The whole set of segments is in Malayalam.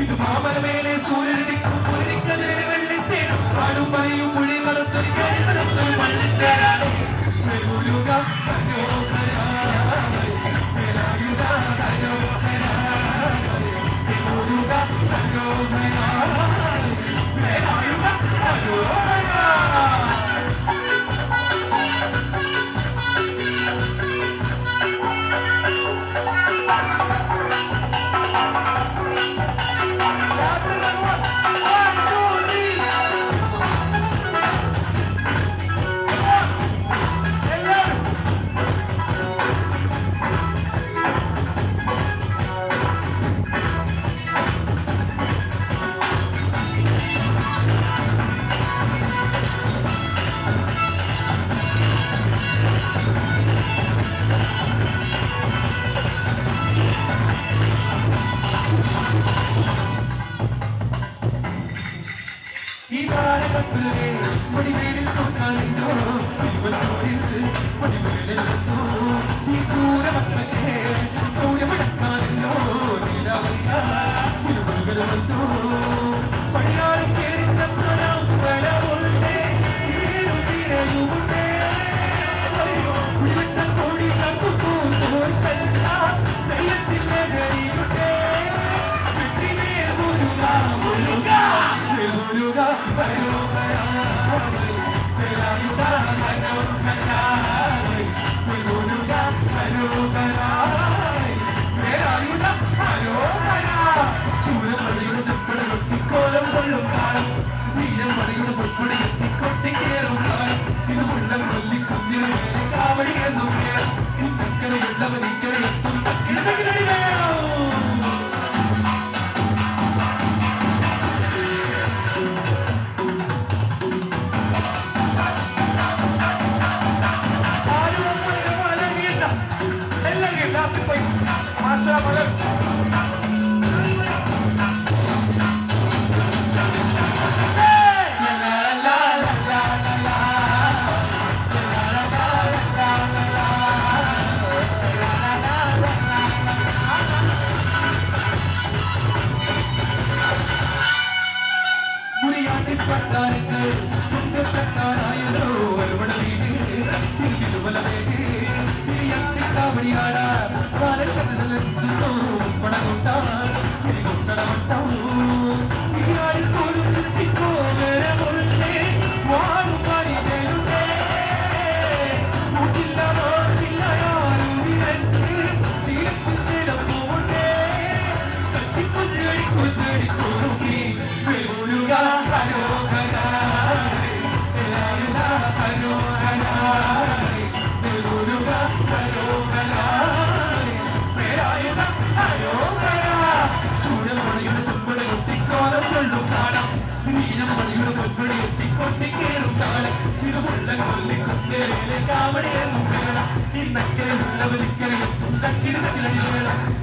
ഇത് മാമലമേലെ സൂര്യനിക്കും പുലരിക്കതിരെ വെള്ളിത്തേനും പാടും പറയും പുഴി നടത്തൊരു വള്ളിത്തേരാണ് മണിമേലിൽ കൊണ്ടാലോ മണിമേലോ ഈ സൂര്യമക്കളെ സൂര്യമടക്കാനല്ലോ തിരുമുരുകരുമല്ലോ പണിയാളും കേറി ചന്ദ്രനാം കലമുണ്ടേ തിരയുമുണ്ടേ കുടിവെട്ടം കോടി കൽപ്പൂത്തോർക്കല്ല ദൈവത്തിൻ്റെ കഴിയുണ്ടേ വെട്ടിനേ മുരുക മുരുക മുരുക അയ്യോ സൂര്യമണിയുടെ ചെപ്പടി കൊട്ടിക്കോലം കൊള്ളും കാലം വീരമണിയുടെ ചെപ്പടി കൊട്ടിക്കേറും കാലം ഇത് മുള്ളം കൊല്ലി കുഞ്ഞിന് വേറെ കാവടി എന്നും വേണം ഇന്നക്കരയുള്ളവൻ ഇക്കരെ എത്തും തക്കിടതകിടടി വേണം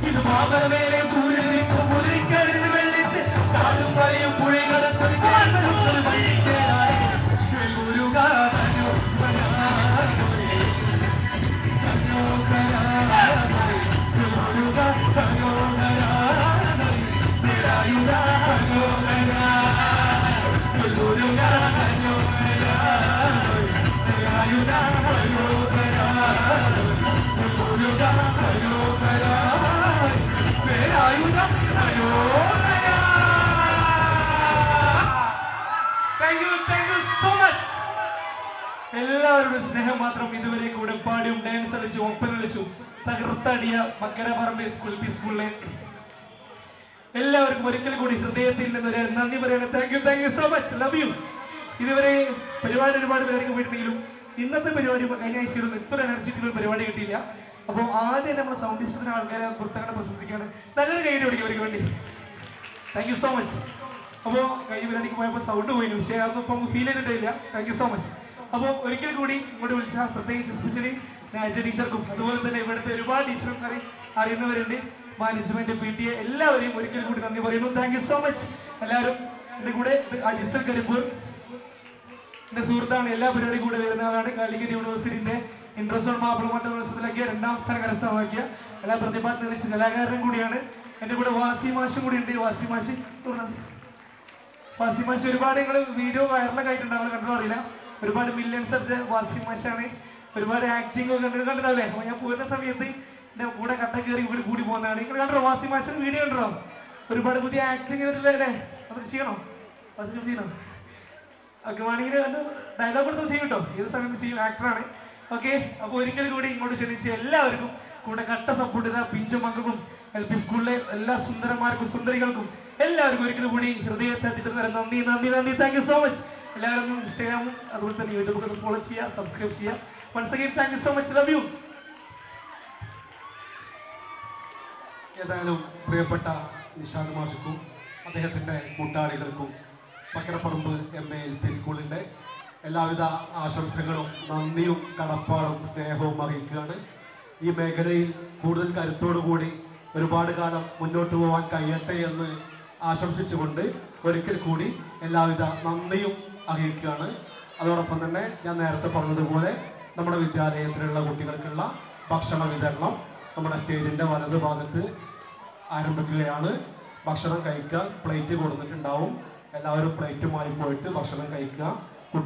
ഇത് മാമലമേലെ സൂര്യനിക്കും മുതിരിക്കറിന് വെള്ളിത്ത് കാടും പറയും പുഴി കടത്തൊരു എല്ലാവരുടെ സ്നേഹം മാത്രം ഇതുവരെ കൂടെ പാടിയും ഡാൻസ് കളിച്ചു ഒപ്പന കളിച്ചു തകർത്തടിയ മക്കരപറമ്പ് സ്കൂളിലെ എല്ലാവർക്കും ഒരിക്കൽ കൂടി ഹൃദയത്തിൽ നിന്നൊരു നന്ദി പറയണം. Thank you so much, love U. ഇതുവരെ ഒരുപാട് പരിപാടിക്ക് പോയിട്ടുണ്ടെങ്കിലും ഇന്നത്തെ പരിപാടി കഴിഞ്ഞ ആഴ്ചയിലൊന്നും ഇത്ര എനർജിക്കുള്ള പരിപാടി കിട്ടിയില്ല. അപ്പോൾ ആദ്യം നമ്മുടെ സൗണ്ട് സിസ്റ്റത്തിന് ആൾക്കാരെ പുറത്തങ്ങനെ പ്രശംസിക്കുകയാണ്. നല്ലൊരു കൈ ഓടിക്കും അവർക്ക് വേണ്ടി. Thank you so much. അപ്പോൾ കൈ പരിപാടിക്ക് പോയപ്പോൾ സൗണ്ട് പോയിരുന്നു, പക്ഷേ അതൊന്നും ഇപ്പോൾ നമുക്ക് ഫീൽ ചെയ്തിട്ടില്ല. Thank you so much. അപ്പോൾ ഒരിക്കൽ കൂടി ഇങ്ങോട്ട് വിളിച്ച പ്രത്യേകിച്ച് എസ്പെഷ്യലി നാജ ടീച്ചർക്കും അതുപോലെ തന്നെ ഇവിടുത്തെ ഒരുപാട് ടീച്ചർമാരെ അറിയുന്നവരുണ്ട്, മാനേജ്മെന്റ് PTA എല്ലാവരെയും ഒരിക്കൽ കൂടി നന്ദി പറയുന്നു. Thank you so much. എല്ലാവരും എൻ്റെ കൂടെ കരിപ്പൂർ എൻ്റെ സുഹൃത്താണ്, എല്ലാ പരിപാടിയും കൂടെ വരുന്ന ആളാണ്. കാലിക്കറ്റ് യൂണിവേഴ്സിറ്റിന്റെ ഇൻട്രസോൺ മാപ്പിള മത്സരത്തിലേക്ക് 2ാം സ്ഥാനം കരസ്ഥമാക്കിയ പ്രതിഭ തെളിച്ച കലാകാരനും കൂടിയാണ്. എൻ്റെ കൂടെ വാസി മാഷും കൂടി ഉണ്ട്. വാസി മാഷ് ഒരുപാട് നിങ്ങൾ വീഡിയോ വൈറലൊക്കെ ആയിട്ടുണ്ടാവും, കണ്ടോ അറിയില്ല. ഒരുപാട് മില്യൺസ് അടിച്ച വാസി മാഷാണ്. ഒരുപാട് ആക്ടിങ് ഒക്കെ കണ്ടിട്ടുണ്ടാവില്ലേ? അപ്പോൾ ഞാൻ പോരുന്ന സമയത്ത് എൻ്റെ കൂടെ കട്ട കയറി കൂടി പോകുന്നതാണ്. നിങ്ങൾ കണ്ടോ വാസി മാഷിന് വീഡിയോ കണ്ടോ? ഒരുപാട് പുതിയ ആക്ടിങ് ചെയ്തിട്ടില്ലേ? അതൊക്കെ ചെയ്യണോ? ചെയ്യണം. ഓക്കെ, വേണമെങ്കിൽ ഡയലോഗ് കൊടുത്ത് ചെയ്യും കേട്ടോ, ഏത് സമയത്ത് ചെയ്യും, ആക്ടറാണ്. ഓക്കെ, അപ്പോൾ ഒരിക്കൽ കൂടി ഇങ്ങോട്ട് ക്ഷണിച്ച് എല്ലാവർക്കും കൂടെ കട്ട സപ്പോർട്ട് ചെയ്ത പിഞ്ചു മക്കൾക്കും LP സ്കൂളിലെ എല്ലാ സുന്ദരന്മാർക്കും സുന്ദരികൾക്കും എല്ലാവർക്കും ഒരിക്കൽ കൂടി ഹൃദയത്തെ നന്ദി നന്ദി നന്ദി. Thank you so much. എല്ലാവരും ഇൻസ്റ്റാഗ്രാമും അതുപോലെ തന്നെ യൂട്യൂബൊക്കെ ഫോളോ ചെയ്യുക, സബ്സ്ക്രൈബ് ചെയ്യുക. Once again thank you so much. Love you. ഏതായാലും പ്രിയപ്പെട്ട നിഷാദ് മാഷുക്കും അദ്ദേഹത്തിൻ്റെ കൂട്ടാളികൾക്കും പക്കരപ്പറമ്പ് MA LP സ്കൂളിൻ്റെ എല്ലാവിധ ആശംസകളും നന്ദിയും കടപ്പാടും സ്നേഹവും അറിയിക്കുകയാണ്. ഈ മേഖലയിൽ കൂടുതൽ കരുത്തോടുകൂടി ഒരുപാട് കാലം മുന്നോട്ട് പോകാൻ കഴിയട്ടെ എന്ന് ആശംസിച്ചുകൊണ്ട് ഒരിക്കൽ കൂടി എല്ലാവിധ നന്ദിയും അറിയിക്കുകയാണ്. അതോടൊപ്പം തന്നെ ഞാൻ നേരത്തെ പറഞ്ഞതുപോലെ നമ്മുടെ വിദ്യാലയത്തിലുള്ള കുട്ടികൾക്കുള്ള ഭക്ഷണ വിതരണം നമ്മുടെ സ്റ്റേജിൻ്റെ വലതു ഭാഗത്ത് ആരംഭിക്കുകയാണ്. ഭക്ഷണം കഴിക്കുക, പ്ലേറ്റ് കൊടുത്തിട്ടുണ്ടാവും. എല്ലാവരും പ്ലേറ്റുമായി പോയിട്ട് ഭക്ഷണം കഴിക്കുക.